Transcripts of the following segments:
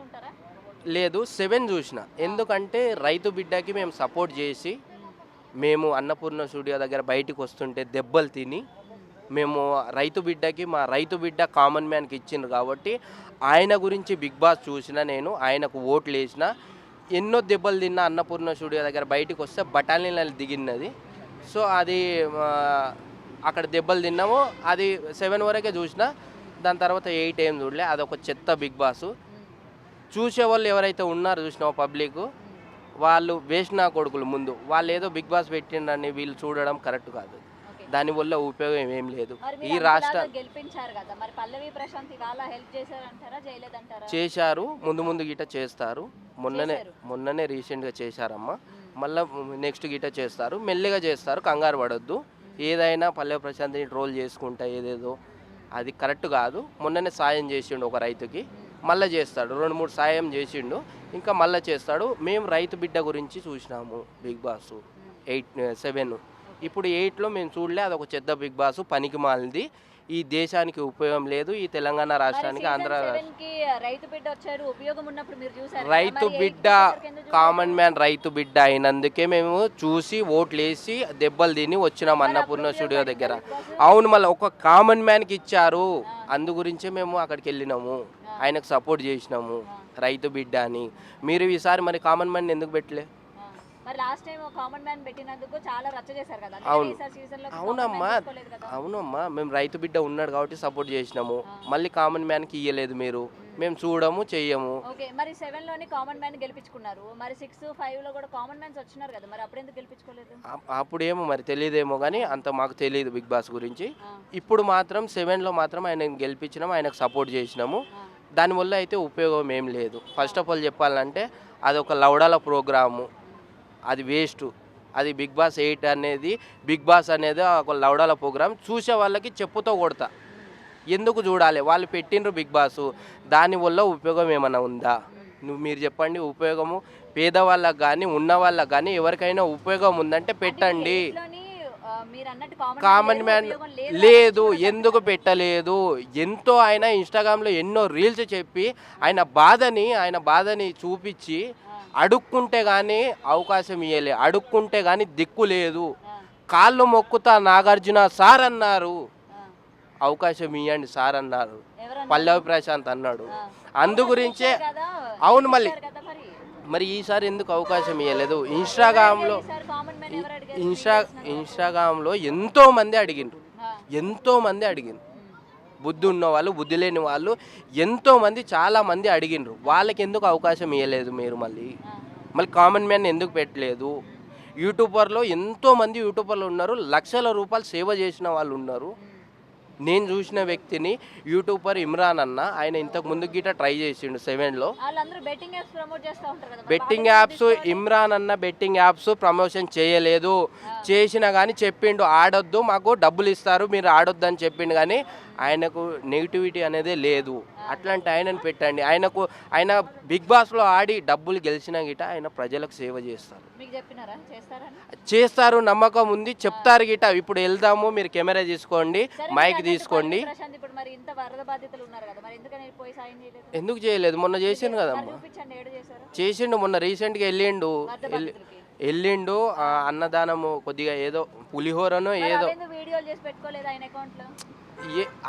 ఉంటారా? లేదు 7 చూసిన. ఎందుకంటే రైతు బిడ్డకి మేము సపోర్ట్ చేసి మేము అన్నపూర్ణ స్టూడియో దగ్గర బయటికి వస్తుంటే దెబ్బలు తిని మేము రైతు బిడ్డకి మా రైతు బిడ్డ కామన్ మ్యాన్కి ఇచ్చిండ్రు కాబట్టి ఆయన గురించి బిగ్ బాస్ చూసిన నేను ఆయనకు ఓట్లు వేసిన ఎన్నో దెబ్బలు తిన్న అన్నపూర్ణ స్టూడియో దగ్గర బయటికి వస్తే బటాలియన్లు దిగినది. సో అది అక్కడ దెబ్బలు తిన్నాము. అది 7 వరకే చూసిన. దాని తర్వాత 8 ఏం చూడలే. అదొక చెత్త బిగ్ బాస్. చూసేవాళ్ళు ఎవరైతే ఉన్నారో చూసినావో పబ్లిక్ వాళ్ళు వేస్ట్ నా కొడుకులు. ముందు వాళ్ళు ఏదో బిగ్ బాస్ పెట్టిండని వీళ్ళు చూడడం కరెక్ట్ కాదు. దానివల్ల ఉపయోగం ఏం లేదు. ఈ రాష్ట్ర గెలిపించారు కదా, మరి పల్లవి ప్రశాంత్ ఇవాళ హెల్ప్ చేశారంటారా చేయలేదంటారా? చేశారు, ముందు గిట చేస్తారు. మొన్ననే రీసెంట్గా చేశారమ్మా. మళ్ళీ నెక్స్ట్ గిట చేస్తారు, మెల్లిగా చేస్తారు, కంగారు పడొద్దు. ఏదైనా పల్లవి ప్రశాంత్ని ట్రోల్ చేసుకుంటా ఏదేదో అది కరెక్ట్ కాదు. మొన్ననే సాయం చేసిండు ఒక రైతుకి, మళ్ళీ చేస్తాడు. 2-3 సాయం చేసిండు, ఇంకా మళ్ళీ చేస్తాడు. మేము రైతు బిడ్డ గురించి చూసినాము బిగ్ బాస్ 7. ఇప్పుడు 8లో మేము చూడలే. అదొక చెత్త బిగ్ బాస్, పనికి మాలింది. ఈ దేశానికి ఉపయోగం లేదు. ఈ తెలంగాణ రాష్ట్రానికి ఆంధ్ర రైతు బిడ్డ వచ్చారు, ఉపయోగం ఉన్నప్పుడు మీరు చూసారు. రైతు బిడ్డ కామన్ మ్యాన్ రైతు బిడ్డ అయినందుకే మేము చూసి ఓట్లు వేసి దెబ్బలు తిని వచ్చినాం అన్నపూర్ణ స్టూడియో దగ్గర. అవును, మళ్ళీ ఒక కామన్ మ్యాన్కి ఇచ్చారు, అందు గురించే మేము అక్కడికి వెళ్ళినాము, ఆయనకు సపోర్ట్ చేసినాము రైతు బిడ్డ అని. మీరు ఈసారి మరి కామన్ మ్యాన్ ఎందుకు పెట్టలే? మరి లాస్ట్ టైం కామన్ మ్యాన్ పెట్టినందుకు చాలా రచ్చ చేశారు కదా. అవును, అవునమ్మా మేము రైతు బిడ్డ ఉన్నాడు కాబట్టి సపోర్ట్ చేసినాము. మళ్ళీ కామన్ మ్యాన్కి ఇయ్యలేదు మీరు. మేము చూడము చెయ్యము. ఓకే, మరి 7లోని కామన్ మ్యాన్ గెలిపించుకున్నారు, మరి 6, 5లో కూడా కామన్ మ్యాన్స్ వచ్చినారు కదా, మరి అప్పుడు ఎందుకు గెలిపించుకోలేదు? అప్పుడేమో మరి తెలియదేమో కానీ అంత మాకు తెలియదు బిగ్ బాస్ గురించి. ఇప్పుడు మాత్రం 7లో మాత్రం ఆయన గెలిపించినాము, ఆయనకు సపోర్ట్ చేసినాము. దానివల్ల అయితే ఉపయోగం ఏం లేదు. ఫస్ట్ ఆఫ్ ఆల్ చెప్పాలంటే అదొక లవడాల ప్రోగ్రాము, అది వేస్ట్. అది బిగ్ బాస్ 8 అనేది, బిగ్ బాస్ అనేది ఒక లవడాల ప్రోగ్రామ్. చూసే వాళ్ళకి చెప్పుతో కొడతా, ఎందుకు చూడాలి? వాళ్ళు పెట్టిండ్రు బిగ్ బాస్, దానివల్ల ఉపయోగం ఏమైనా ఉందా? మీరు చెప్పండి. ఉపయోగము పేదవాళ్ళకి కానీ ఉన్న వాళ్ళకి కానీ ఎవరికైనా ఉపయోగం ఉందంటే పెట్టండి. కామన్ మ్యాన్ లేదు, ఎందుకు పెట్టలేదు? ఎంతో ఆయన ఇన్స్టాగ్రామ్లో ఎన్నో రీల్స్ చెప్పి ఆయన బాధని చూపించి అడుక్కుంటే కానీ అవకాశం ఇవ్వలే, అడుక్కుంటే కానీ దిక్కు లేదు. కాళ్ళు మొక్కుతా నాగార్జున సార్ అన్నారు, అవకాశం ఇవ్వండి సార్ అన్నారు. పల్లవి ప్రశాంత్ అన్నాడు. అందు గురించే అవును. మరి ఈసారి ఎందుకు అవకాశం ఇవ్వలేదు? ఇన్స్టాగ్రామ్లో ఎంతోమంది అడిగిండ్రు. బుద్ధి ఉన్న వాళ్ళు, బుద్ధి లేని వాళ్ళు ఎంతోమంది, చాలామంది అడిగిండ్రు. వాళ్ళకి ఎందుకు అవకాశం ఇవ్వలేదు మీరు? మళ్ళీ కామన్ మ్యాన్ ఎందుకు పెట్టలేదు? యూట్యూబర్లో ఎంతోమంది యూట్యూబర్లు ఉన్నారు, లక్షల రూపాయలు సేవ చేసిన వాళ్ళు ఉన్నారు. నేను చూసిన వ్యక్తిని యూట్యూబర్ ఇమ్రాన్ అన్న, ఆయన ఇంతకు ముందు గిట ట్రై చేసిండు 7లో. బెట్టింగ్ యాప్స్ ఇమ్రాన్ అన్న బెట్టింగ్ యాప్స్ ప్రమోషన్ చేయలేదు. చేసినా కానీ చెప్పిండు ఆడొద్దు, మాకు డబ్బులు ఇస్తారు, మీరు ఆడొద్దు అని చెప్పిండు. కానీ ఆయనకు నెగిటివిటీ అనేది లేదు. అట్లాంటి ఆయనను పెట్టండి. ఆయన బిగ్ బాస్లో ఆడి డబ్బులు గెలిచిన గిట ఆయన ప్రజలకు సేవ చేస్తారు, నమ్మకం ఉంది, చెప్తారు గిట. ఇప్పుడు వెళ్దాము, మీరు కెమెరా తీసుకోండి, మైక్ తీసుకోండి. ఎందుకు చేయలేదు? మొన్న చేసిండు కదమ్మా, చేసిండు. మొన్న రీసెంట్గా వెళ్ళిండు అన్నదానము కొద్దిగా ఏదో పులిహోరనో ఏదో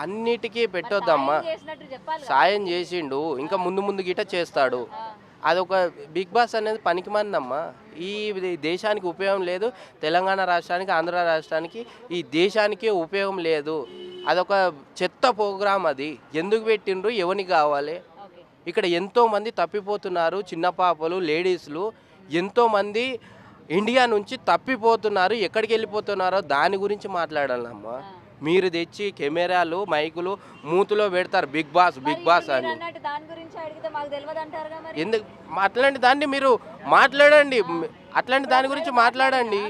అన్నిటికీ పెట్టొద్దమ్మా. సాయం చేసిండు, ఇంకా ముందు గిట చేస్తాడు. అదొక బిగ్ బాస్ అనేది పనికిమాలిందమ్మా. ఈ దేశానికి ఉపయోగం లేదు, తెలంగాణ రాష్ట్రానికి, ఆంధ్ర రాష్ట్రానికి, ఈ దేశానికి ఉపయోగం లేదు. అదొక చెత్త ప్రోగ్రాం. అది ఎందుకు పెట్టిండ్రు? ఎవరికి కావాలి? ఇక్కడ ఎంతోమంది తప్పిపోతున్నారు, చిన్న పాపలు, లేడీస్లు ఎంతోమంది ఇండియా నుంచి తప్పిపోతున్నారు. ఎక్కడికి వెళ్ళిపోతున్నారో దాని గురించి మాట్లాడాలమ్మా. మీరు తెచ్చి కెమెరాలు, మైకులు మూతులో పెడతారు బిగ్ బాస్ అని. ఎందుకు అట్లాంటి దాన్ని మీరు మాట్లాడండి, అట్లాంటి దాని గురించి మాట్లాడండి.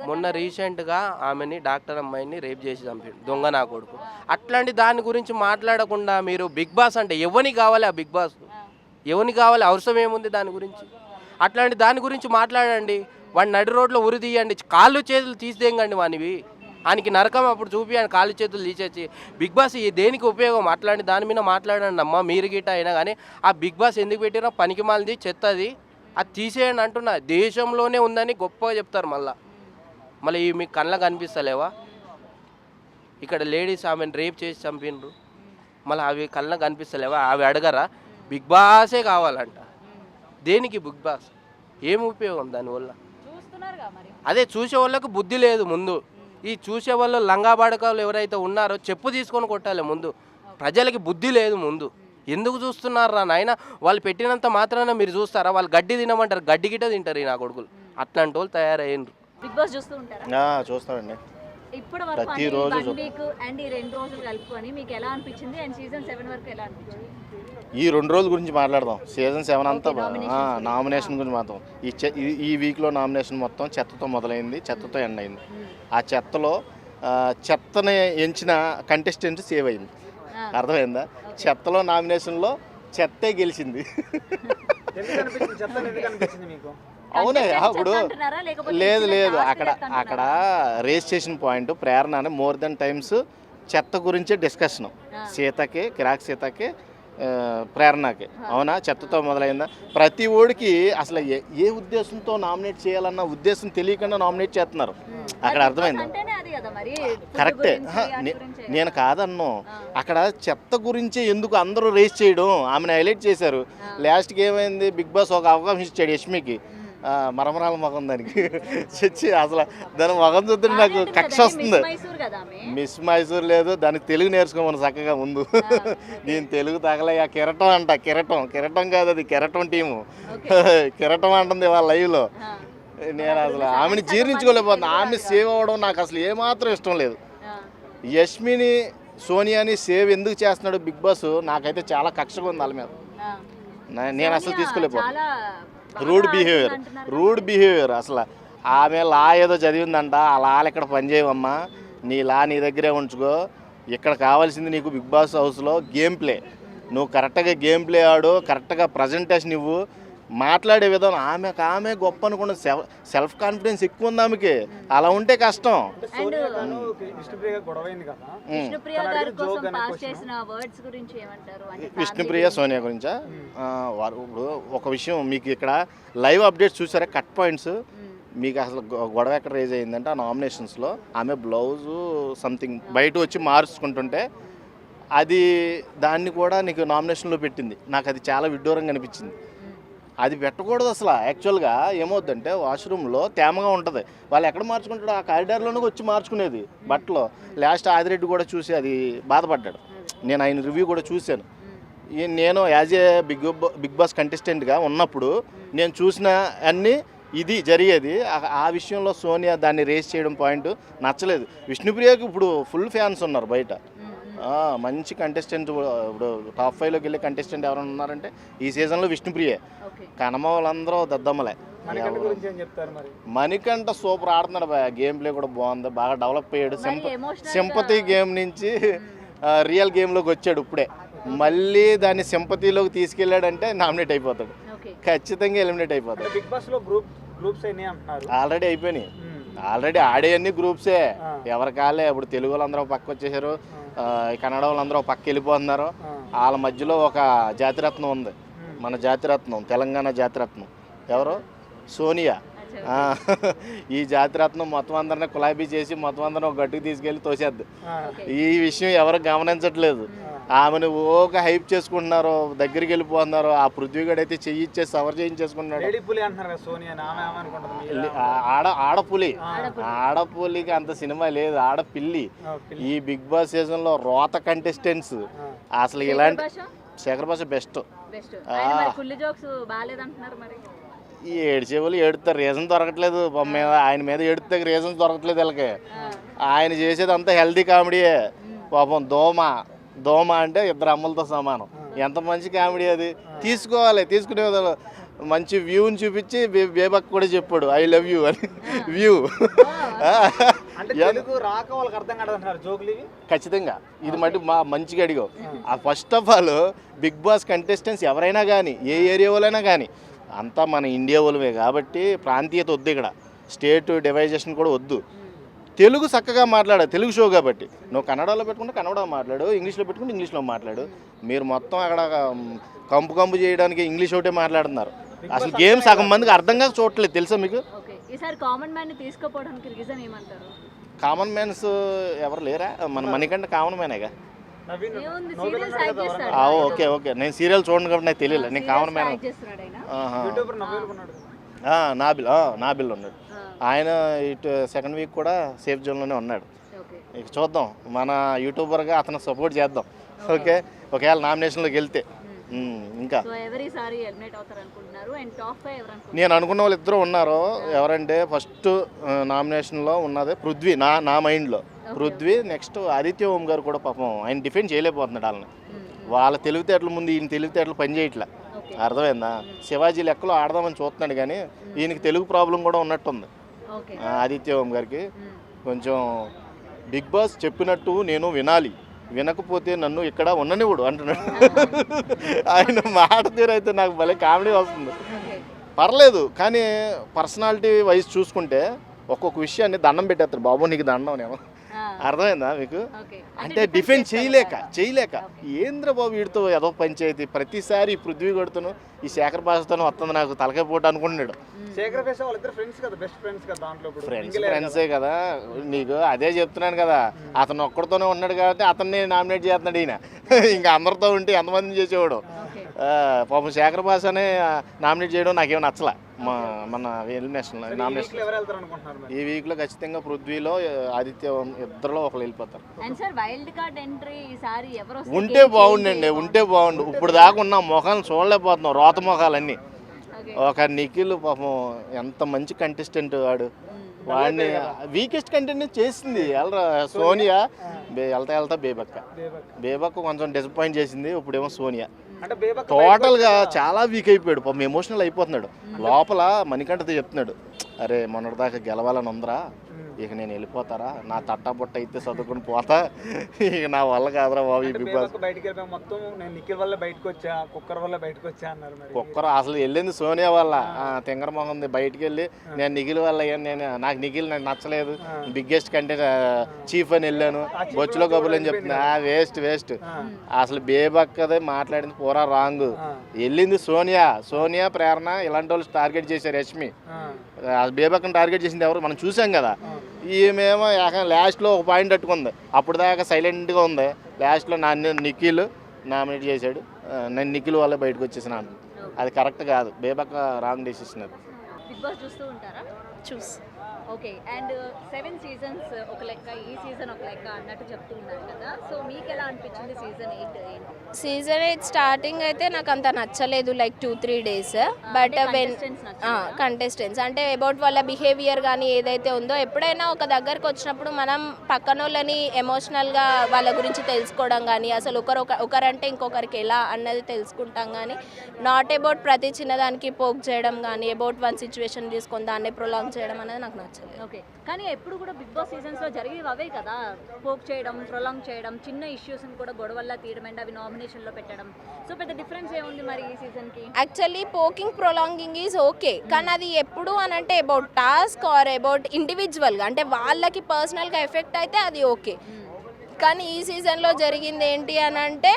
మొన్న రీసెంట్గా ఆమెని, డాక్టర్ అమ్మాయిని రేప్ చేసి చంపిండు, దొంగ నా కొడుకు. అట్లాంటి దాని గురించి మాట్లాడకుండా మీరు బిగ్ బాస్ అంటే ఎవరికి కావాలి? ఆ బిగ్ బాస్ ఎవరికి కావాలి? అవసరం ఏముంది దాని గురించి? అట్లాంటి దాని గురించి మాట్లాడండి. వాడిని నడి రోడ్లో ఉరి తీయండి, కాళ్ళు చేతులు తీసేయండి వానివి. ఆయనకి నరకం అప్పుడు చూపి ఆయన కాళ్ళు చేతులు తీసేసి బిగ్ బాస్ ఈ దేనికి ఉపయోగం అట్లాంటి దాని మీద మాట్లాడండి అమ్మా మీరు గిట్ట అయినా కానీ ఆ బిగ్ బాస్ ఎందుకు పెట్టినా పనికి మాలింది చెత్తది అది తీసేయండి అంటున్నా. దేశంలోనే ఉందని గొప్పగా చెప్తారు. మళ్ళీ ఇవి మీకు కళ్ళకు కనిపిస్తలేవా? ఇక్కడ లేడీస్ ఆమెను రేప్ చేసి చంపినరు, మళ్ళీ అవి కళ్ళకు కనిపిస్తలేవా? అవి అడగరా? బిగ్ బాసే కావాలంట. దేనికి బిగ్ బాస్? ఏం ఉపయోగం దానివల్ల? చూస్తున్నారుగా మరి. అదే చూసే వాళ్ళకు బుద్ధి లేదు ముందు. ఈ చూసే వాళ్ళు లంగా బాడకాలు ఎవరైతే ఉన్నారో చెప్పు తీసుకొని కొట్టాలి ముందు. ప్రజలకి బుద్ధి లేదు ముందు. ఎందుకు చూస్తున్నారా నాయన? వాళ్ళు పెట్టినంత మాత్రాన మీరు చూస్తారా? వాళ్ళు గడ్డి తినమంటారు, గడ్డి గిట్ట తింటారు ఈ నా కొడుకులు. అట్లాంటి వాళ్ళు తయారయ్యారు. బిగ్ బాస్ చూస్తూ ఉంటారా? చూస్తామండి. ఇప్పటి వరకు ప్రతిరోజు 1 వీక్ అండ్ ఈ 2 రోజులు కలుపుకొని మీకు ఎలా అనిపించింది? అండ్ సీజన్ 7 వరకు ఎలా అనిపించింది? ఈ 2 రోజుల గురించి మాట్లాడదాం. సీజన్ 7 అంతా Okay, నామినేషన్ గురించి మాత్రం ఈ వీక్లో నామినేషన్ మొత్తం చెత్తతో మొదలైంది, చెత్తతో ఎండ్ అయింది. ఆ చెత్తలో చెత్తని ఎంచిన కంటెస్టెంట్ సేవ్ అయింది. అర్థమైందా? చెత్తలో నామినేషన్లో చెత్తే గెలిచింది. అవునే. ఇప్పుడు లేదు అక్కడ రేస్ చేసిన పాయింట్ ప్రేరణ అని మోర్ దెన్ టైమ్స్ చెత్త గురించే డిస్కషన్. సీతకి కిరాక్ సీతకి ప్రేరణకి అవునా చెత్తతో మొదలైందా? ప్రతి ఓడికి అసలు ఏ ఉద్దేశంతో నామినేట్ చేయాలన్న ఉద్దేశం తెలియకుండా నామినేట్ చేస్తున్నారు. అక్కడ అర్థమైంది. కరెక్టే, నేను కాదన్ను. అక్కడ చెత్త గురించే ఎందుకు అందరూ రేస్ చేయడం, ఆమెను హైలైట్ చేశారు. లాస్ట్కి ఏమైంది? బిగ్ బాస్ ఒక అవకాశం ఇచ్చాడు యష్మికి. మరమరాల మొగం దానికి చచ్చి అసలు దాని మొగం చూస్తుంటే నాకు కక్ష వస్తుంది. మిస్ మైసూర్ లేదు, దానికి తెలుగు నేర్చుకోమని చక్కగా ముందు. నేను తెలుగు తగలయ్యా. కిరటం అంట, కిరటం కాదు, అది కిరటం టీము. కిరటం అంటుంది వాళ్ళ లైవ్లో. నేను అసలు ఆమెని జీర్ణించుకోలేకపోతున్నా. ఆమె సేవ్ అవ్వడం నాకు అసలు ఏమాత్రం ఇష్టం లేదు. యష్మిని సోనియాని సేవ్ ఎందుకు చేస్తున్నాడు బిగ్ బాస్ నాకైతే చాలా కక్షగా ఉంది వాళ్ళ మీద. నేను అసలు తీసుకోలేకపోతున్నా. రూడ్ బిహేవియర్ అసలు. ఆమె లా ఏదో చదివిందంట, ఆ లాలు ఇక్కడ పనిచేయవమ్మా, నీ లా నీ దగ్గరే ఉంచుకో. ఇక్కడ కావాల్సింది నీకు బిగ్ బాస్ హౌస్లో గేమ్ ప్లే. నువ్వు కరెక్ట్గా గేమ్ ప్లే ఆడు, కరెక్ట్గా ప్రజెంటేషన్ ఇవ్వు, మాట్లాడే విధానం. ఆమె గొప్ప అనుకున్న సెల్ఫ్ కాన్ఫిడెన్స్ ఎక్కువ ఉంది ఆమెకి. అలా ఉంటే కష్టం. విష్ణుప్రియ సోనియా గురించా? ఇప్పుడు ఒక విషయం మీకు ఇక్కడ లైవ్ అప్డేట్స్ చూసారా? కట్ పాయింట్స్ మీకు అసలు గొడవ ఎక్కడ రేజ్ అయిందంటే ఆ నామినేషన్స్లో ఆమె బ్లౌజు సంథింగ్ బయట వచ్చి మార్చుకుంటుంటే అది దాన్ని కూడా నీకు నామినేషన్లో పెట్టింది. నాకు అది చాలా విడ్డూరంగా అనిపించింది. అది పెట్టకూడదు అసలు. యాక్చువల్గా ఏమవుద్దంటే వాష్రూమ్లో తేమగా ఉంటుంది, వాళ్ళు ఎక్కడ మార్చుకుంటాడు? ఆ కారిడార్లోనే వచ్చి మార్చుకునేది బట్టలు. లాస్ట్ ఆదిరెడ్డి కూడా చూసి అది బాధపడ్డాడు. నేను ఆయన రివ్యూ కూడా చూశాను. నేను యాజ్ ఏ బిగ్ బాస్ కంటెస్టెంట్గా ఉన్నప్పుడు నేను చూసిన అన్నీ ఇది జరిగేది. ఆ విషయంలో సోనియా దాన్ని రేస్ చేయడం పాయింట్ నచ్చలేదు. విష్ణుప్రియకి ఇప్పుడు ఫుల్ ఫ్యాన్స్ ఉన్నారు బయట. మంచి కంటెస్టెంట్. ఇప్పుడు టాప్ 5లోకి వెళ్ళే కంటెస్టెంట్ ఎవరైనా ఉన్నారంటే ఈ సీజన్లో విష్ణుప్రియే. కనమ వాళ్ళందరూ దద్దమ్మలే. మణికంఠ సూపర్ ఆడుతున్నాడు. గేమ్ ప్లే కూడా బాగుంది, బాగా డెవలప్ అయ్యాడు. సింపతి గేమ్ నుంచి రియల్ గేమ్లోకి వచ్చాడు ఇప్పుడే. మళ్ళీ దాన్ని సింపతిలోకి తీసుకెళ్ళాడంటే నామినేట్ అయిపోతాడు, ఖచ్చితంగా ఎలిమినేట్ అయిపోతాడు. బిగ్ బాస్ లో గ్రూప్స్ ఆల్రెడీ అయిపోయినాయి. ఆల్రెడీ ఆడే అన్ని గ్రూప్సే. ఎవరి కాలే. ఇప్పుడు తెలుగు వాళ్ళందరూ పక్క వచ్చేసారు, కన్నడ వాళ్ళందరూ పక్క వెళ్ళిపోతున్నారు. వాళ్ళ మధ్యలో ఒక జాతిరత్నం ఉంది, మన జాతిరత్నం, తెలంగాణ జాతిరత్నం. ఎవరు? సోనియా. ఈ జాతిరత్నం మొత్తం అందరినీ కులాబీ చేసి మొత్తం అందరం ఒక గట్టుకు తీసుకెళ్ళి తోసేద్దు. ఈ విషయం ఎవరు గమనించట్లేదు. ఆమెను ఓక హైప్ చేసుకుంటున్నారు, దగ్గరికి వెళ్ళిపోతున్నారు. ఆ పృథ్వీగడ్ అయితే చెయ్యి ఇచ్చేసి సవర్ చేయించేసుకున్నాడు. ఆడపులికి అంత సినిమా లేదు, ఆడపిల్లి. ఈ బిగ్ బాస్ సీజన్ లో రోత కంటెస్టెంట్స్ అసలు ఇలాంటి. శేఖర్ భాష బెస్ట్. ఈ ఏడ్చేవాళ్ళు ఏడుతారు, రీజన్ దొరకట్లేదు. ఆయన మీద ఏడుతే రీజన్ దొరకట్లేదు వీళ్ళకి. ఆయన చేసేది అంతా హెల్దీ కామెడీయే. పాపం దోమ అంటే 2 అమ్మలతో సమానం. ఎంత మంచి కామెడీ అది. తీసుకునే మంచి వ్యూని చూపించి బేబక్ కూడా చెప్పాడు ఐ లవ్ యూ అని. వ్యూ ఖచ్చితంగా ఇది మటు మంచిగా అడిగావు. First of all Bigg Boss contestants ఎవరైనా కానీ, ఏ ఏరియా వాళ్ళైనా కానీ, అంతా మన ఇండియా వాళ్ళమే కాబట్టి ప్రాంతీయత వద్దు. ఇక్కడ స్టేట్ డివైజేషన్ కూడా వద్దు. తెలుగు చక్కగా మాట్లాడు, తెలుగు షో కాబట్టి. నువ్వు కన్నడలో పెట్టుకుంటే కన్నడలో మాట్లాడు, ఇంగ్లీష్లో పెట్టుకుంటే ఇంగ్లీష్లో మాట్లాడు. మీరు మొత్తం అక్కడ కంపు చేయడానికి ఇంగ్లీష్ ఒకటే మాట్లాడుతున్నారు. అసలు గేమ్ సగం మందికి అర్థం కాక చూడట్లేదు, తెలుసా మీకు? ఓకే, ఈసారి కామన్ మ్యాన్ ని తీసుకోపోవడానికి రీజన్ ఏమంటారు? కామన్ మ్యాన్స్ ఎవరు లేరా? మనకంటే కామన్ మ్యానేగా. ఏముంది, సీరియల్స్ యాక్ట్ చేస్తాడు. ఓకే ఓకే, నేను సీరియల్ చూడను కాబట్టి నాకు తెలియదు. నేను కామన్ మ్యాన్. యాక్ట్ చేస్తున్నాడు ఆయన. నాబిల్ ఉన్నాడు ఆయన. ఇటు సెకండ్ వీక్ కూడా సేఫ్ జోన్లోనే ఉన్నాడు. ఓకే, ఇక చూద్దాం, మన యూట్యూబర్గా అతను సపోర్ట్ చేద్దాం. ఓకే, ఒకవేళ నామినేషన్లోకి వెళ్తే. ఇంకా సో ఎవరీసారి ఎలిమినేట్ అవుతారు అనుకుంటున్నారు? అండ్ టాప్ 5 ఎవరు అనుకుంటున్నారు? నేను అనుకున్న వాళ్ళు ఇద్దరు ఉన్నారు. ఎవరంటే ఫస్ట్ నామినేషన్లో ఉన్నది పృథ్వీ, నా మైండ్లో పృథ్వీ. నెక్స్ట్ ఆదిత్య ఓం గారు కూడా పాపం ఆయన డిఫెండ్ చేయలేకపోతున్నాడు వాళ్ళని. వాళ్ళ తెలివితేటల ముందు ఈయన తెలివితేటలు పనిచేయట్లే, అర్థమైందా? శివాజీ లెక్కలో ఆడదామని చూస్తున్నాడు కానీ ఈయనకి తెలుగు ప్రాబ్లం కూడా ఉన్నట్టుంది. ఆదిత్య ఓం గారికి కొంచెం బిగ్ బాస్ చెప్పినట్టు నేను వినాలి, వినకపోతే నన్ను ఇక్కడ ఉండనివ్వడు అంటున్నాడు. ఆయన మాట తీరైతే నాకు భలే కామెడీ వస్తుంది. పర్లేదు, కానీ పర్సనాలిటీ వైజ్ చూసుకుంటే ఒక్కొక్క విషయాన్ని దండం పెట్టేస్తాడు. బాబు నీకు దండం నేను, అర్థమైందా మీకు? అంటే డిఫెండ్ చేయలేక ఏంద్ర బాబు వీడితో ఏదో పంచాయతీ, ప్రతిసారి పృథ్వీ కొడుతాను, ఈ శేఖర్ భాషతోనే వస్తుంది నాకు తలకాయ పోటు అనుకుంటున్నాడు. ఫ్రెండ్సే కదా, నీకు అదే చెప్తున్నాను కదా. అతను ఒక్కడితోనే ఉన్నాడు కాబట్టి అతన్ని నామినేట్ చేస్తున్నాడు ఈయన. ఇంకా అందరితో ఉంటే ఎంతమందిని చేసేవాడు. పాపం శేఖర్ భాషనే నామినేట్ చేయడం నాకేమో నచ్చలే. మన ఎలిమినేషన్ నామినేషన్ ఈ వీక్లో ఖచ్చితంగా పృథ్వీలో ఆదిత్య ఇద్దరులో ఒకరు వెళ్ళిపోతారు. ఉంటే బాగుండండి, ఉంటే బాగుండు. ఇప్పుడు దాకా ఉన్న మొఖాలను చూడలేకపోతున్నాం, రోత మొఖాలన్నీ. ఒక నిఖిల్ పాపం ఎంత మంచి కంటెస్టెంట్ వాడు, వాడిని వీకెస్ట్ కంటెంట్ చేసింది సోనియా. వెళ్తా బేబక్క కొంచెం డిసప్పాయింట్ చేసింది. ఇప్పుడేమో సోనియా టోటల్గా చాలా వీక్ అయిపోయాడు, పాపం ఎమోషనల్ అయిపోతున్నాడు. లోపల మణికంఠతో చెప్తున్నాడు, అరే మొన్నటిదాకా గెలవాలని ఉందరా, ఇక నేను వెళ్ళిపోతారా, నా తట్టా బుట్ట అయితే చదువుకుని పోతా, ఇక నా వల్ల కాదురా బాబు. ఈ బిగ్ బాస్ కుక్కర్ అసలు వెళ్ళింది సోనియా వల్ల, తింగర మొహం బయటికి వెళ్ళి నేను నిఖిల్ వల్ల నాకు నిఖిల్ నాకు నచ్చలేదు, బిగ్గెస్ట్ కంటెంట్ చీఫ్ అని వెళ్ళాను, బొచ్చులో కబుర్లు అని చెప్తున్నా. వేస్ట్ అసలు బేబక్కదే మాట్లాడింది పూరా రాంగ్. వెళ్ళింది సోనియా ప్రేరణ ఇలాంటి వాళ్ళు టార్గెట్ చేశారు. యష్మి బేబక్కని టార్గెట్ చేసింది ఎవరు మనం చూసాం కదా. ఈమెమో లాస్ట్లో ఒక పాయింట్ పట్టుకుంది, అప్పుడు దాకా సైలెంట్గా ఉంది. లాస్ట్లో నిఖిల్ నామినేట్ చేశాడు, నేను నిఖిల్ వల్ల బయటకు వచ్చేసినాను. అది కరెక్ట్ కాదు, బేబక్క రాంగ్ డెసిషన్ అది. బిగ్ బాస్ చూస్తూ ఉంటారా? ఓకే, అండ్ 7 సీజన్స్ ఒక లెక్క, ఈ సీజన్ ఒక లెక్క అన్నట్టు చెప్తూ ఉన్నారు కదా. సో మీకు ఎలా అనిపించింది సీజన్ 8? సీజన్ 8 స్టార్టింగ్ అయితే నాకు అంత నచ్చలేదు, లైక్ 2-3 days. బట్ కంటెస్టెంట్స్ అంటే అబౌట్ వాళ్ళ బిహేవియర్ కానీ ఏదైతే ఉందో, ఎప్పుడైనా ఒక దగ్గరకు వచ్చినప్పుడు మనం పక్కన వాళ్ళని ఎమోషనల్గా వాళ్ళ గురించి తెలుసుకోవడం కానీ, అసలు ఒకరంటే ఇంకొకరికి ఎలా అన్నది తెలుసుకుంటాం కానీ, నాట్ అబౌట్ ప్రతి చిన్నదానికి పోక్ చేయడం కానీ, అబౌట్ వన్ సిచ్యువేషన్ తీసుకొని దాన్ని ప్రొలాంగ్ చేయడం అనేది నాకు నచ్చలేదు. ఓకే, కానీ ఎప్పుడు కూడా బిగ్ బాస్ సీజన్స్లో జరిగేవి అవే కదా, పోక్ చేయడం, ప్రొలాంగ్ చేయడం, చిన్న ఇష్యూస్ని కూడా గొడవల్లా తీయడం అండ్ అవి నామినేషన్లో పెట్టడం. సో పెద్ద డిఫరెన్స్ ఏముంది మరి ఈ సీజన్కి? Actually poking prolonging is okay, కానీ అది ఎప్పుడు అని అంటే అబౌట్ టాస్క్ ఆర్ అబౌట్ ఇండివిజువల్గా, అంటే వాళ్ళకి పర్సనల్గా ఎఫెక్ట్ అయితే అది ఓకే. కానీ ఈ సీజన్లో జరిగింది ఏంటి అని అంటే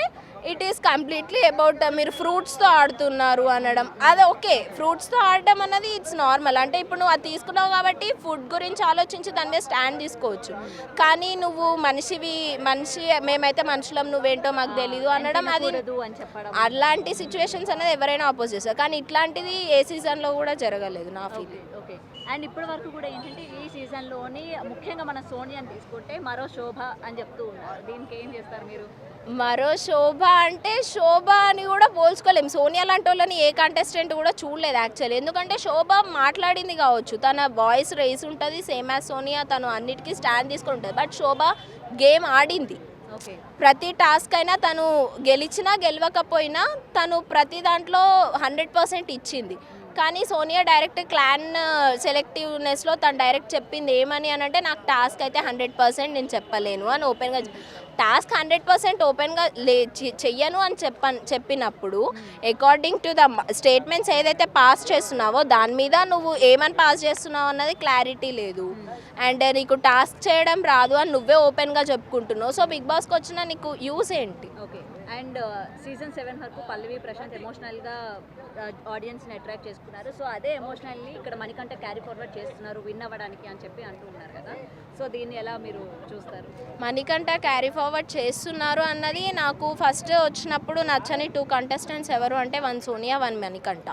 ఇట్ ఈస్ కంప్లీట్లీ అబౌట్ మీరు ఫ్రూట్స్తో ఆడుతున్నారు అనడం. అది ఓకే, ఫ్రూట్స్తో ఆడడం అన్నది ఇట్స్ నార్మల్. అంటే ఇప్పుడు నువ్వు అది తీసుకున్నావు కాబట్టి ఫుడ్ గురించి ఆలోచించి దాని మీద స్టాండ్ తీసుకోవచ్చు. కానీ నువ్వు మనిషి మేమైతే మనుషులం, నువ్వేంటో మాకు తెలీదు అనడం, అది అలాంటి సిచ్యువేషన్స్ అనేది ఎవరైనా అపోజ్ చేస్తారు. కానీ ఇట్లాంటిది ఏ సీజన్లో కూడా జరగలేదు నా ఫీలింగ్. ఓకే, అండ్ ఇప్పటి వరకు కూడా ఏంటంటే ఈ సీజన్లోని ముఖ్యంగా మన సోనియాని తీసుకుంటే మరో శోభ అని చెప్తూ ఉన్నారు. దీనికి ఏం చేస్తారు మీరు? మరో శోభ అంటే శోభ అని కూడా పోల్చుకోలేము. సోనియా లాంటి వాళ్ళని ఏ కంటెస్టెంట్ కూడా చూడలేదు యాక్చువల్లీ. ఎందుకంటే శోభ మాట్లాడింది కావచ్చు, తన వాయిస్ రేస్ ఉంటుంది సేమ్ యాజ్ సోనియా, తను అన్నిటికీ స్టాండ్ తీసుకుని ఉంటుంది. బట్ శోభ గేమ్ ఆడింది, ప్రతి టాస్క్ అయినా తను గెలిచినా గెలవకపోయినా తను ప్రతి దాంట్లో 100% ఇచ్చింది. కానీ సోనియా డైరెక్ట్ క్లాన్ సెలెక్టివ్నెస్లో తను డైరెక్ట్ చెప్పింది ఏమని అని అంటే, నాకు టాస్క్ అయితే 100% నేను చెప్పలేను అని ఓపెన్గా. టాస్క్ 100% ఓపెన్గా చెయ్యను అని చెప్పినప్పుడు అకార్డింగ్ టు ద స్టేట్మెంట్స్ ఏదైతే పాస్ చేస్తున్నావో దాని మీద నువ్వు ఏమని పాస్ చేస్తున్నావు అన్నది క్లారిటీ లేదు. అండ్ నీకు టాస్క్ చేయడం రాదు అని నువ్వే ఓపెన్గా చెప్పుకుంటున్నావు. సో బిగ్ బాస్కి వచ్చిన నీకు యూస్ ఏంటి? ఓకే. అండ్ సీజన్ 7 వరకు పల్లవి ప్రశాంత్ ఎమోషనల్గా ఆడియన్స్ని అట్రాక్ట్ చేసుకున్నారు. సో అదే ఎమోషనల్లీ ఇక్కడ మణికంఠ క్యారీ ఫార్వర్డ్ చేస్తున్నారు విన్ అవ్వడానికి అని చెప్పి అంటూ ఉన్నారు కదా. సో దీన్ని ఎలా మీరు చూస్తారు? మణికంఠ క్యారీ ఫార్వర్డ్ చేస్తున్నారు అన్నది నాకు ఫస్ట్ వచ్చినప్పుడు నచ్చని 2 కంటెస్టెంట్స్ ఎవరు అంటే 1 సోనియా 1 మణికంఠ.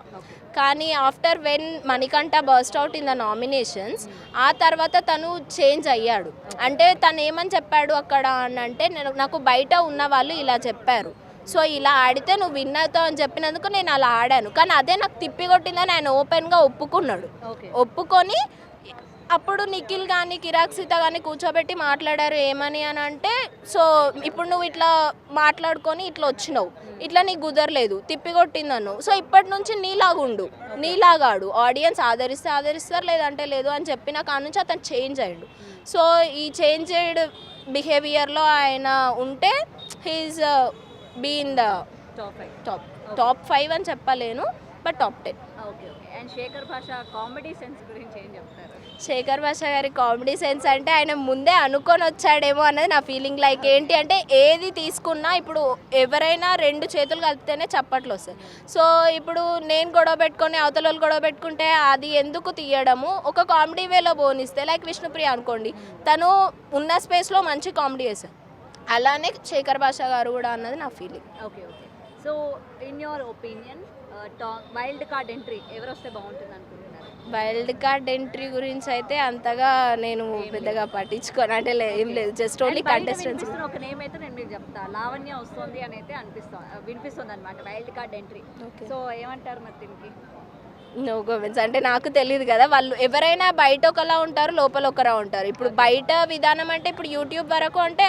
కానీ after when Manikanta burst out in the nominations ఆ తర్వాత తను చేంజ్ అయ్యాడు. అంటే తను ఏమని చెప్పాడు అక్కడ అని అంటే నాకు బయట ఉన్న వాళ్ళు ఇలా చెప్పారు, సో ఇలా ఆడితే నువ్వు విన్ అవుతావు అని చెప్పినందుకు నేను అలా ఆడాను. కానీ అదే నాకు తిప్పి కొట్టిందని ఆయన ఓపెన్గా ఒప్పుకున్నాడు. ఒప్పుకొని అప్పుడు నిఖిల్ కానీ కిరాక్ సీత కానీ కూర్చోబెట్టి మాట్లాడారు ఏమని అని అంటే, సో ఇప్పుడు నువ్వు ఇట్లా మాట్లాడుకొని ఇట్లా వచ్చినావు, ఇట్లా నీకు కుదరలేదు, తిప్పికొట్టిందన్నావు, సో ఇప్పటి నుంచి నీలాగుండు, నీలాగాడు, ఆడియన్స్ ఆదరిస్తే ఆదరిస్తారు లేదంటే లేదు అని చెప్పిన కాడ నుంచి అతను చేంజ్ అయ్యాడు. సో ఈ చేంజ్డ్ బిహేవియర్లో ఆయన ఉంటే he's be in the top 5 అని చెప్పలేను, but top 10. Okay. Okay. And Shekhar Basha comedy sense గురించి ఏం చెప్తారు? శేఖర్ భాష గారి కామెడీ సెన్స్ అంటే ఆయన ముందే అనుకొని వచ్చాడేమో అన్నది నా ఫీలింగ్. లైక్ ఏంటి అంటే ఏది తీసుకున్నా ఇప్పుడు ఎవరైనా 2 చేతులు కలిపితేనే చప్పట్లు వస్తాయి. సో ఇప్పుడు నేను గొడవ పెట్టుకొని అవతల వాళ్ళు గొడవ పెట్టుకుంటే అది ఎందుకు తీయడము, ఒక కామెడీ వేలో బోనిస్తే లైక్ విష్ణుప్రియ అనుకోండి, తను ఉన్న స్పేస్లో మంచి కామెడీ చేశారు, అలానే శేఖర్ భాష గారు కూడా అన్నది నా feeling. Okay. Okay. So in your opinion wild card entry ఎవరు వస్తే బాగుంటుంది అనుకుంటున్నారు? వైల్డ్ కార్డ్ ఎంట్రీ గురించి అయితే అంతగా నేను పెద్దగా పట్టించుకోను, అంటే ఏం లేదు, జస్ట్ ఓన్లీ కంటెస్టెంట్స్. ఒక నేమ్ అయితే నేను మీకు చెప్తా, లావణ్య వస్తుంది అని అయితే వినిపిస్తుంది అనమాట వైల్డ్ కార్డ్ ఎంట్రీ. సో ఏమంటారు మరి దీనికి? No comments. అంటే నాకు తెలియదు కదా, వాళ్ళు ఎవరైనా బయట ఒకలా ఉంటారు లోపల ఒకలా ఉంటారు. ఇప్పుడు బయట విధానం అంటే ఇప్పుడు యూట్యూబ్ వరకు అంటే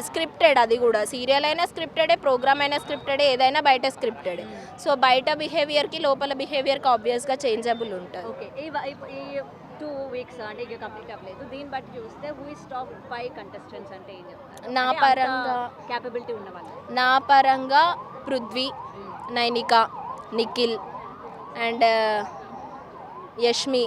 స్క్రిప్టెడ్, అది కూడా సీరియల్ అయినా స్క్రిప్టెడే, ప్రోగ్రామ్ అయినా స్క్రిప్టెడే, ఏదైనా బయట స్క్రిప్టెడే. సో బయట బిహేవియర్కి లోపల బిహేవియర్కి ఆబ్వియస్గా చేంజబుల్ ఉంటుంది. ఓకే. ఈ 2 వీక్స్ అంటే ఇక కంప్లీట్ అవ్వలేదు, దీన్ని బట్టి చూస్తే హూ ఇస్ టాప్ 5 కంటెస్టెంట్స్ అంటే ఏం చెప్తారు? నా పరంగా క్యాపబిలిటీ ఉన్న వాళ్ళు నా పరంగా పృథ్వీ, నైనిక, నిఖిల్ అండ్ యష్మి.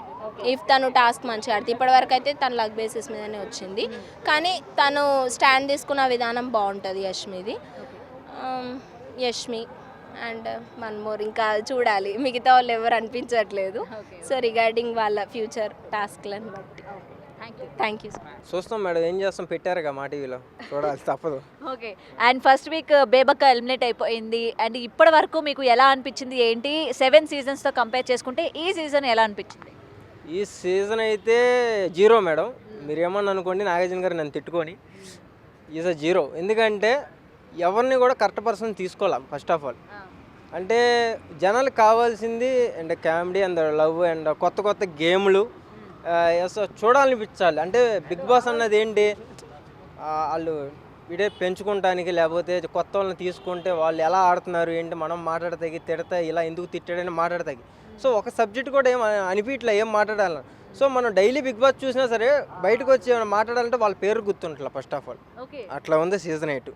ఇఫ్ తను టాస్క్ మంచిగా ఆడితే, ఇప్పటివరకు అయితే తను లక్ బేసిస్ మీదనే వచ్చింది, కానీ తను స్టాండ్ తీసుకున్న విధానం బాగుంటుంది యష్మిది. యష్మి అండ్ 1 మోర్, ఇంకా చూడాలి, మిగతా వాళ్ళు ఎవరు అనిపించట్లేదు. సో రిగార్డింగ్ వాళ్ళ ఫ్యూచర్ టాస్క్లను బట్టి. Thank you. చూస్తాం మేడం, ఏం చేస్తాం, పెట్టారుగా మా టీవీలో, చూడాలి తప్పదు. Okay. And first week Bebakka eliminate అయిపోయింది. అండ్ ఇప్పటి వరకు మీకు ఎలా అనిపించింది ఏంటి? 7 సీజన్స్తో కంపేర్ చేసుకుంటే ఈ సీజన్ ఎలా అనిపించింది? ఈ సీజన్ అయితే 0 మేడం. మీరు ఏమన్నా అనుకోండి, నాగార్జున గారు నన్ను తిట్టుకొని ఈజ్ 0. ఎందుకంటే ఎవరిని కూడా కరెక్ట్ పర్సన్ తీసుకోవాలి ఫస్ట్ ఆఫ్ ఆల్. అంటే జనాలకు కావాల్సింది and comedy and love and కొత్త కొత్త గేమ్లు చూడాలనిపించాలి. అంటే బిగ్ బాస్ అన్నది ఏంటి, వాళ్ళు వీడే పెంచుకుంటానికి, లేకపోతే కొత్త వాళ్ళని తీసుకుంటే వాళ్ళు ఎలా ఆడుతున్నారు ఏంటి, మనం మాట్లాడతాయి, తిడతా, ఇలా ఎందుకు తిట్టాడని మాట్లాడతాయి. సో ఒక సబ్జెక్ట్ కూడా ఏం అనిపించలే, ఏం మాట్లాడాలి. సో మనం డైలీ బిగ్ బాస్ చూసినా సరే బయటకు వచ్చి ఏమైనా మాట్లాడాలంటే వాళ్ళ పేరు గుర్తుంటా ఫస్ట్ ఆఫ్ ఆల్. అట్లా ఉంది సీజన్ 8.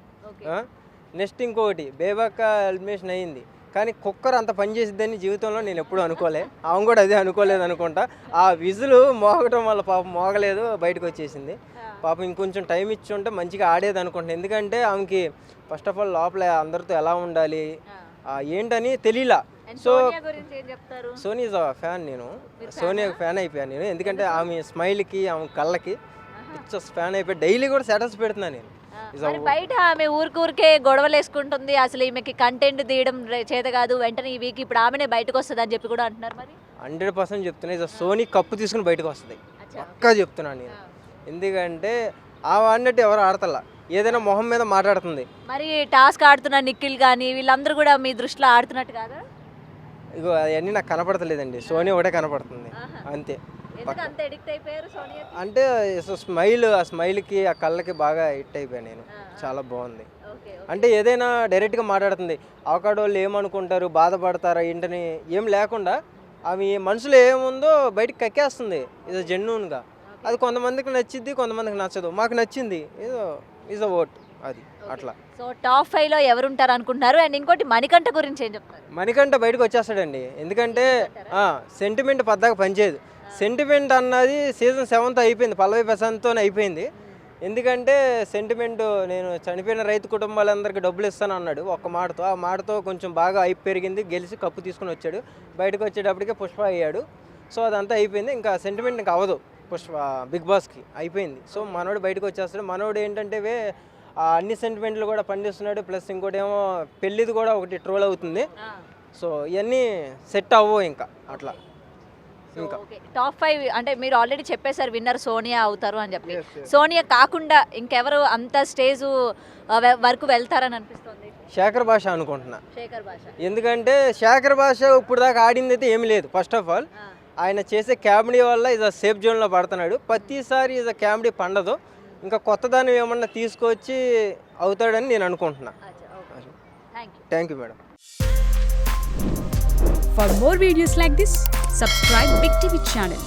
నెక్స్ట్ ఇంకొకటి, బేబక్క ఎలిమినేషన్ అయ్యింది, కానీ కుక్కర్ అంత పని చేసిద్దని జీవితంలో నేను ఎప్పుడు అనుకోలే. ఆమె కూడా అదే అనుకోలేదు అనుకుంటా. ఆ విజులు మోగటం వల్ల పాపం మోగలేదు, బయటకు వచ్చేసింది. పాపం ఇంకొంచెం టైం ఇచ్చి ఉంటే మంచిగా ఆడేది అనుకుంటాను. ఎందుకంటే ఆమెకి ఫస్ట్ ఆఫ్ ఆల్ లోపల అందరితో ఎలా ఉండాలి ఏంటని తెలియలా. సో సోనీ ఫ్యాన్, నేను సోనియా ఫ్యాన్ అయిపోయాను నేను. ఎందుకంటే ఆమె స్మైల్కి, ఆమె కళ్ళకి ఫ్యాన్ అయిపోయి డైలీ కూడా స్టేటస్ పెడుతున్నాను నేను. బయట ఆమె ఊరికే గొడవలు వేసుకుంటుంది, అసలు ఈమెకి కంటెంట్ తీయడం చేత కాదు, వెంటనే ఈ వీక్ ఇప్పుడు ఆమెనే బయటకు వస్తుంది అని చెప్పి కూడా అంటున్నారు. మరి 100% చెప్తున్నా, సోనీ కప్పు తీసుకుని బయటకు వస్తుంది పక్కా చెప్తున్నాను నేను. ఎందుకంటే ఆమె అన్నట్టు ఎవరు ఆడతల్లా, ఏదైనా మొహం మీద మాట్లాడుతుంది. మరి టాస్క్ ఆడుతున్న నిఖిల్ కానీ వీళ్ళందరూ కూడా మీ దృష్టిలో ఆడుతున్నట్టు కాదా? ఇగో అవన్నీ నాకు కనపడతలేదండి, సోనీ ఒకటే కనపడుతుంది అంతే. అంటే స్మైల్, ఆ స్మైల్కి, ఆ కళ్ళకి బాగా హిట్ అయిపోయాను నేను. చాలా బాగుంది. అంటే ఏదైనా డైరెక్ట్గా మాట్లాడుతుంది. అవకాడో వాళ్ళు ఏమనుకుంటారు, బాధపడతారా ఏంటని ఏం లేకుండా ఆమె మనసులో ఏముందో బయటకు కక్కేస్తుంది. ఇది జెన్యూన్గా. అది కొంతమందికి నచ్చిద్ది, కొంతమందికి నచ్చదు. మాకు నచ్చింది, ఏదో ఈజ్ అ ఓట్ అది అట్లా. సో టాప్ 5లో ఎవరు ఉంటారు అనుకుంటున్నారు? అండ్ ఇంకోటి మణికంఠ గురించి ఏం చెప్తారు? మణికంఠ బయటకు వచ్చేస్తాడండి, ఎందుకంటే సెంటిమెంట్ పద్దాక పనిచేయదు. సెంటిమెంట్ అన్నది సీజన్ 7తో అయిపోయింది, పల్లవి ప్రశాంత్తోనే అయిపోయింది. ఎందుకంటే సెంటిమెంట్ నేను చనిపోయిన రైతు కుటుంబాలందరికీ డబ్బులు ఇస్తాను అన్నాడు ఒక్క మాటతో. ఆ మాటతో కొంచెం బాగా హైప్ పెరిగింది, గెలిచి కప్పు తీసుకుని వచ్చాడు. బయటకు వచ్చేటప్పటికే పుష్ప అయ్యాడు. సో అదంతా అయిపోయింది, ఇంకా సెంటిమెంట్ ఇంకా అవ్వదు పుష్ప బిగ్ బాస్కి అయిపోయింది. సో మనోడు బయటకు వచ్చేస్తాడు. మనోడు ఏంటంటే అన్ని సెంటిమెంట్లు కూడా పండిస్తున్నాడు. ప్లస్ ఇంకోటి ఏమో పెళ్ళిది కూడా ఒకటి ట్రోల్ అవుతుంది. సో ఇవన్నీ సెట్ అవ్వవు ఇంకా అట్లా. ఇంకా టాప్ 5 అంటే మీరు ఆల్రెడీ చెప్పేశారు విన్నర్ సోనియా అవుతారు అని చెప్పి. సోనియా కాకుండా ఇంకెవరు అంత స్టేజ్ వరకు వెళ్తారని అనిపిస్తుంది? శేఖర్ భాష అనుకుంటున్నా. శేఖర్ భాష ఎందుకంటే శేఖర్ భాష ఇప్పుడు దాకా ఆడింది అయితే ఏమి లేదు. ఫస్ట్ ఆఫ్ ఆల్ ఆయన చేసే కామెడీ వల్ల ఇది సేఫ్ జోన్లో పడుతున్నాడు. ప్రతిసారి ఇది కామెడీ పండదు. ఇంకా కొత్త దాన్ని ఏమన్నా తీసుకొచ్చి అవుతాడని నేను అనుకుంటున్నా. Thank you madam. For more videos like this, subscribe Big TV channel.